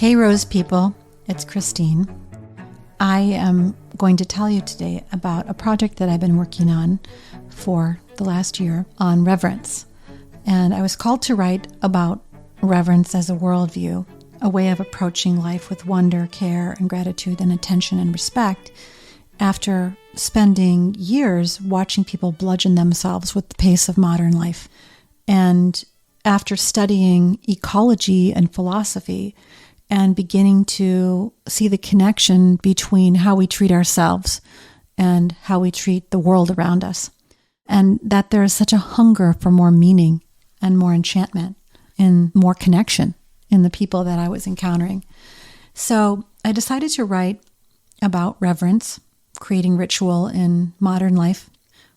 Hey Rose people, it's Christine. I am going to tell you today about a project that I've been working on for the last year on Reverence. And I was called to write about reverence as a worldview, a way of approaching life with wonder, care, and gratitude and attention and respect after spending years watching people bludgeon themselves with the pace of modern life. And after studying ecology and philosophy and beginning to see the connection between how we treat ourselves and how we treat the world around us. And that there is such a hunger for more meaning and more enchantment and more connection in the people that I was encountering. So I decided to write about reverence, creating ritual in modern life,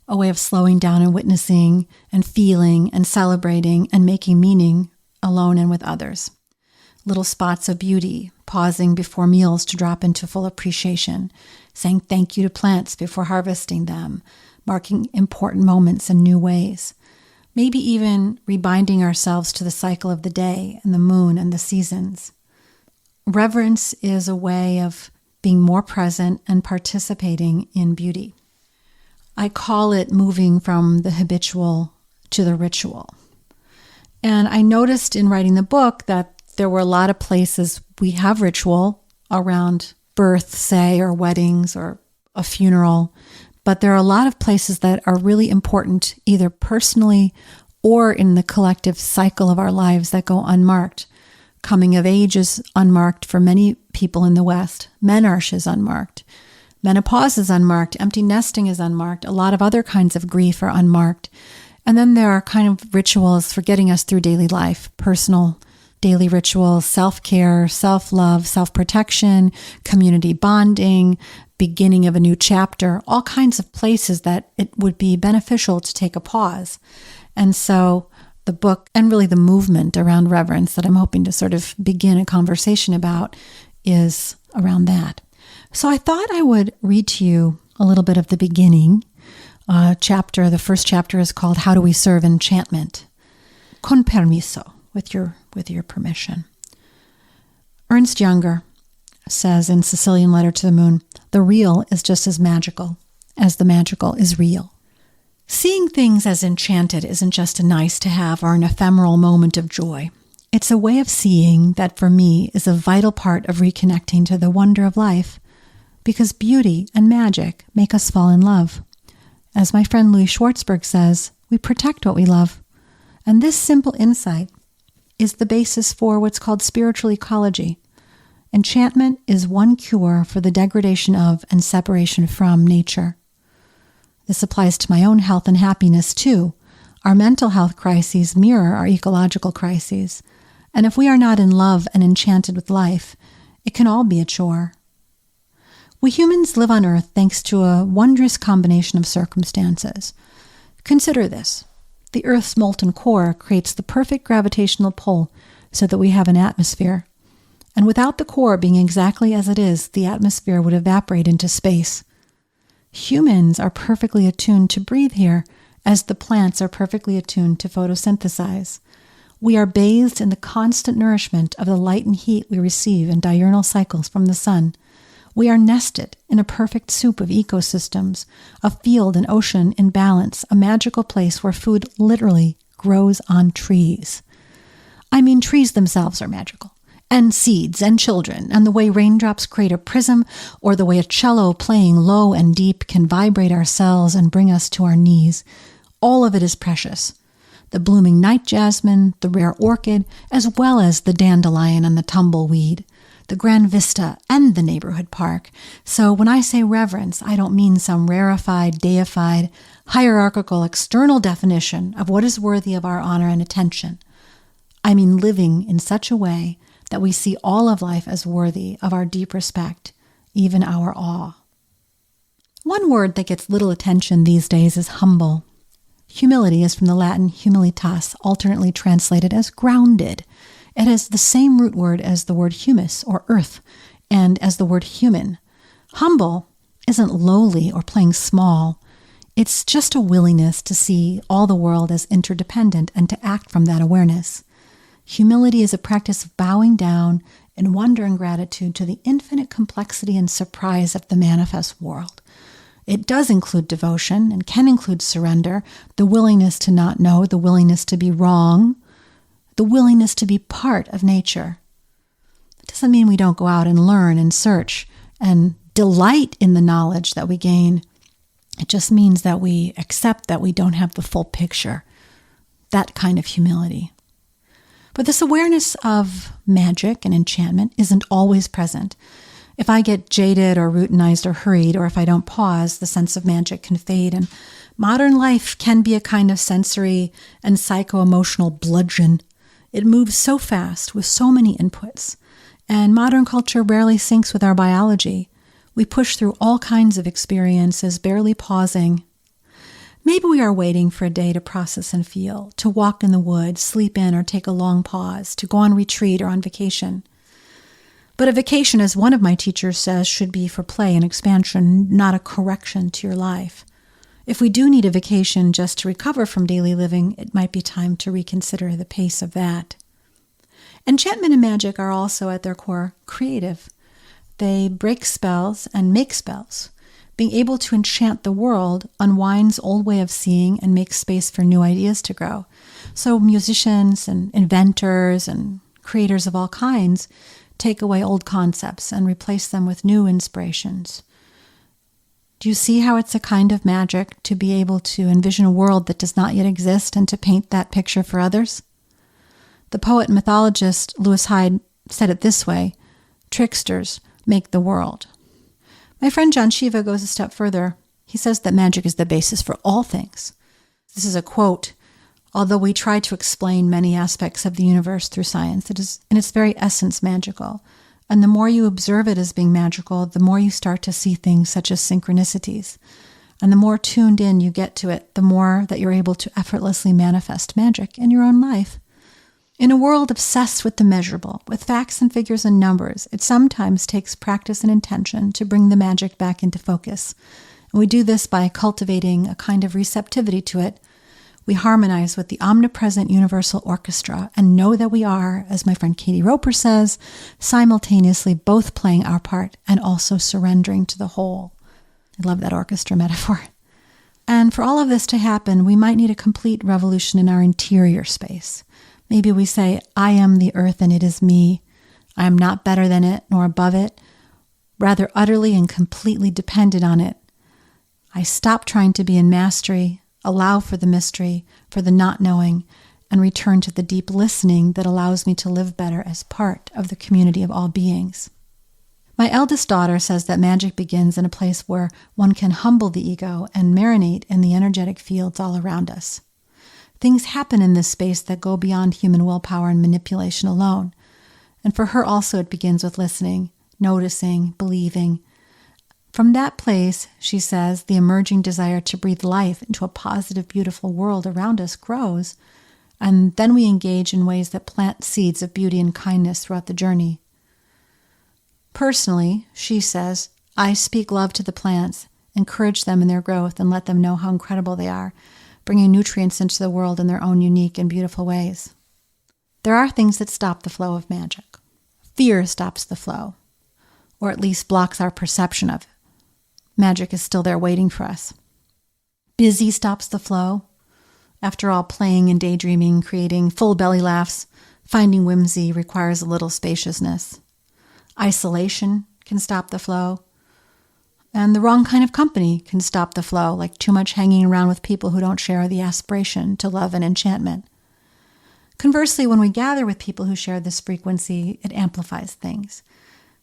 a way of slowing down and witnessing and feeling and celebrating and making meaning alone and with others. Little spots of beauty, pausing before meals to drop into full appreciation, saying thank you to plants before harvesting them, marking important moments in new ways. Maybe even rebinding ourselves to the cycle of the day and the moon and the seasons. Reverence is a way of being more present and participating in beauty. I call it moving from the habitual to the ritual. And I noticed in writing the book that there were a lot of places we have ritual around birth, say, or weddings or a funeral, but there are a lot of places that are really important either personally or in the collective cycle of our lives that go unmarked. Coming of age is unmarked for many people in the West. Menarche is unmarked. Menopause is unmarked. Empty nesting is unmarked. A lot of other kinds of grief are unmarked. And then there are kind of rituals for getting us through daily life, personal daily rituals, self-care, self-love, self-protection, community bonding, beginning of a new chapter, all kinds of places that it would be beneficial to take a pause. And so the book and really the movement around reverence that I'm hoping to sort of begin a conversation about is around that. So I thought I would read to you a little bit of the beginning chapter. The first chapter is called How Do We Serve Enchantment? Con permiso, with your permission. Ernst Jünger says in Sicilian Letter to the Moon, the real is just as magical as the magical is real. Seeing things as enchanted isn't just a nice to have or an ephemeral moment of joy. It's a way of seeing that for me is a vital part of reconnecting to the wonder of life, because beauty and magic make us fall in love. As my friend Louis Schwartzberg says, we protect what we love. And this simple insight is the basis for what's called spiritual ecology. Enchantment is one cure for the degradation of and separation from nature. This applies to my own health and happiness too. Our mental health crises mirror our ecological crises. And if we are not in love and enchanted with life, it can all be a chore. We humans live on Earth thanks to a wondrous combination of circumstances. Consider this. The Earth's molten core creates the perfect gravitational pull so that we have an atmosphere. And without the core being exactly as it is, the atmosphere would evaporate into space. Humans are perfectly attuned to breathe here, as the plants are perfectly attuned to photosynthesize. We are bathed in the constant nourishment of the light and heat we receive in diurnal cycles from the sun. We are nested in a perfect soup of ecosystems, a field and ocean in balance, a magical place where food literally grows on trees. I mean, trees themselves are magical, and seeds and children, and the way raindrops create a prism, or the way a cello playing low and deep can vibrate our cells and bring us to our knees. All of it is precious. The blooming night jasmine, the rare orchid, as well as the dandelion and the tumbleweed, the grand vista, and the neighborhood park. So when I say reverence, I don't mean some rarefied, deified, hierarchical external definition of what is worthy of our honor and attention. I mean living in such a way that we see all of life as worthy of our deep respect, even our awe. One word that gets little attention these days is humble. Humility is from the Latin humilitas, alternately translated as grounded. It has the same root word as the word humus or earth and as the word human. Humble isn't lowly or playing small. It's just a willingness to see all the world as interdependent and to act from that awareness. Humility is a practice of bowing down in wonder and gratitude to the infinite complexity and surprise of the manifest world. It does include devotion and can include surrender, the willingness to not know, the willingness to be wrong, the willingness to be part of nature. It doesn't mean we don't go out and learn and search and delight in the knowledge that we gain. It just means that we accept that we don't have the full picture. That kind of humility. But this awareness of magic and enchantment isn't always present. If I get jaded or routinized or hurried, or if I don't pause, the sense of magic can fade. And modern life can be a kind of sensory and psycho-emotional bludgeon. It moves so fast with so many inputs. And modern culture rarely syncs with our biology. We push through all kinds of experiences, barely pausing. Maybe we are waiting for a day to process and feel, to walk in the woods, sleep in, or take a long pause, to go on retreat or on vacation. But a vacation, as one of my teachers says, should be for play and expansion, not a correction to your life. If we do need a vacation just to recover from daily living, it might be time to reconsider the pace of that. Enchantment and magic are also at their core creative. They break spells and make spells. Being able to enchant the world unwinds old way of seeing and makes space for new ideas to grow. So musicians and inventors and creators of all kinds take away old concepts and replace them with new inspirations. Do you see how it's a kind of magic to be able to envision a world that does not yet exist and to paint that picture for others? The poet and mythologist Lewis Hyde said it this way: tricksters make the world. My friend John Shiva goes a step further. He says that magic is the basis for all things. This is a quote. Although we try to explain many aspects of the universe through science, it is in its very essence magical. And the more you observe it as being magical, the more you start to see things such as synchronicities. And the more tuned in you get to it, the more that you're able to effortlessly manifest magic in your own life. In a world obsessed with the measurable, with facts and figures and numbers, it sometimes takes practice and intention to bring the magic back into focus. And we do this by cultivating a kind of receptivity to it. We harmonize with the omnipresent universal orchestra and know that we are, as my friend Katie Roper says, simultaneously both playing our part and also surrendering to the whole. I love that orchestra metaphor. And for all of this to happen, we might need a complete revolution in our interior space. Maybe we say, I am the earth and it is me. I am not better than it nor above it, rather utterly and completely dependent on it. I stop trying to be in mastery, allow for the mystery, for the not knowing, and return to the deep listening that allows me to live better as part of the community of all beings. My eldest daughter says that magic begins in a place where one can humble the ego and marinate in the energetic fields all around us. Things happen in this space that go beyond human willpower and manipulation alone. And for her also it begins with listening, noticing, believing. From that place, she says, the emerging desire to breathe life into a positive, beautiful world around us grows, and then we engage in ways that plant seeds of beauty and kindness throughout the journey. Personally, she says, I speak love to the plants, encourage them in their growth, and let them know how incredible they are, bringing nutrients into the world in their own unique and beautiful ways. There are things that stop the flow of magic. Fear stops the flow, or at least blocks our perception of it. Magic is still there waiting for us. Busy stops the flow. After all, playing and daydreaming, creating full belly laughs, finding whimsy requires a little spaciousness. Isolation can stop the flow. And the wrong kind of company can stop the flow, like too much hanging around with people who don't share the aspiration to love and enchantment. Conversely, when we gather with people who share this frequency, it amplifies things.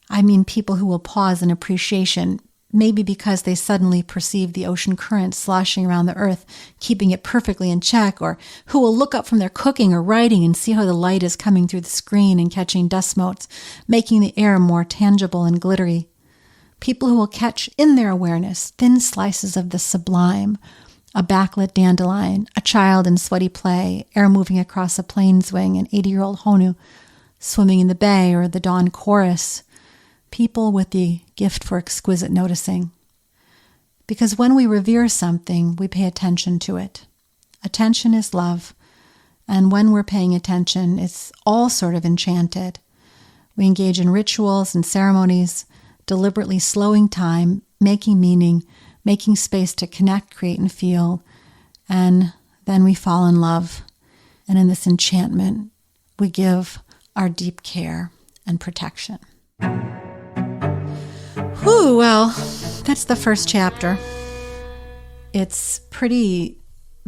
I mean people who will pause in appreciation, maybe because they suddenly perceive the ocean current sloshing around the earth, keeping it perfectly in check, or who will look up from their cooking or writing and see how the light is coming through the screen and catching dust motes, making the air more tangible and glittery. People who will catch in their awareness thin slices of the sublime, a backlit dandelion, a child in sweaty play, air moving across a plains wing, an 80-year-old honu swimming in the bay, or the dawn chorus. People with the gift for exquisite noticing. Because when we revere something, we pay attention to it. Attention is love, and when we're paying attention, it's all sort of enchanted. We engage in rituals and ceremonies, deliberately slowing time, making meaning, making space to connect, create, and feel. And then we fall in love. And in this enchantment, we give our deep care and protection. Whew, well, that's the first chapter. It's pretty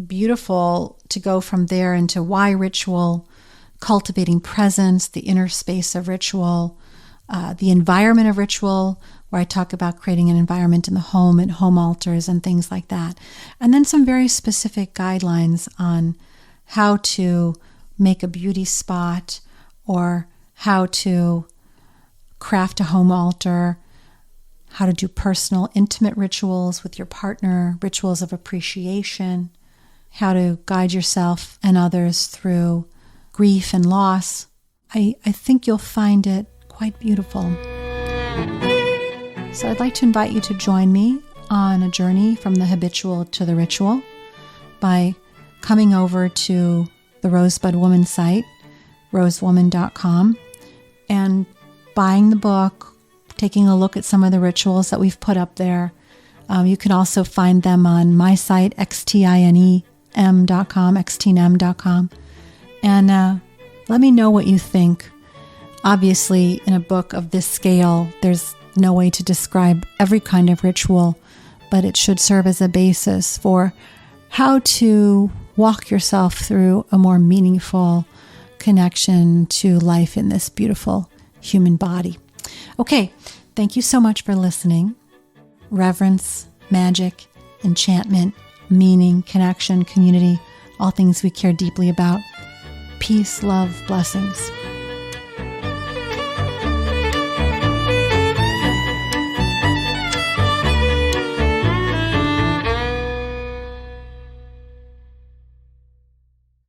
beautiful to go from there into why ritual, cultivating presence, the inner space of ritual, the environment of ritual, where I talk about creating an environment in the home and home altars and things like that. And then some very specific guidelines on how to make a beauty spot or how to craft a home altar, how to do personal, intimate rituals with your partner, rituals of appreciation, how to guide yourself and others through grief and loss. I think you'll find it quite beautiful. So I'd like to invite you to join me on a journey from the habitual to the ritual by coming over to the Rosebud Woman site, rosewoman.com, and buying the book, taking a look at some of the rituals that we've put up there. You can also find them on my site, xtinem.com. And let me know what you think. Obviously, in a book of this scale, there's no way to describe every kind of ritual, but it should serve as a basis for how to walk yourself through a more meaningful connection to life in this beautiful human body. Okay, thank you so much for listening. Reverence, magic, enchantment, meaning, connection, community, all things we care deeply about. Peace, love, blessings.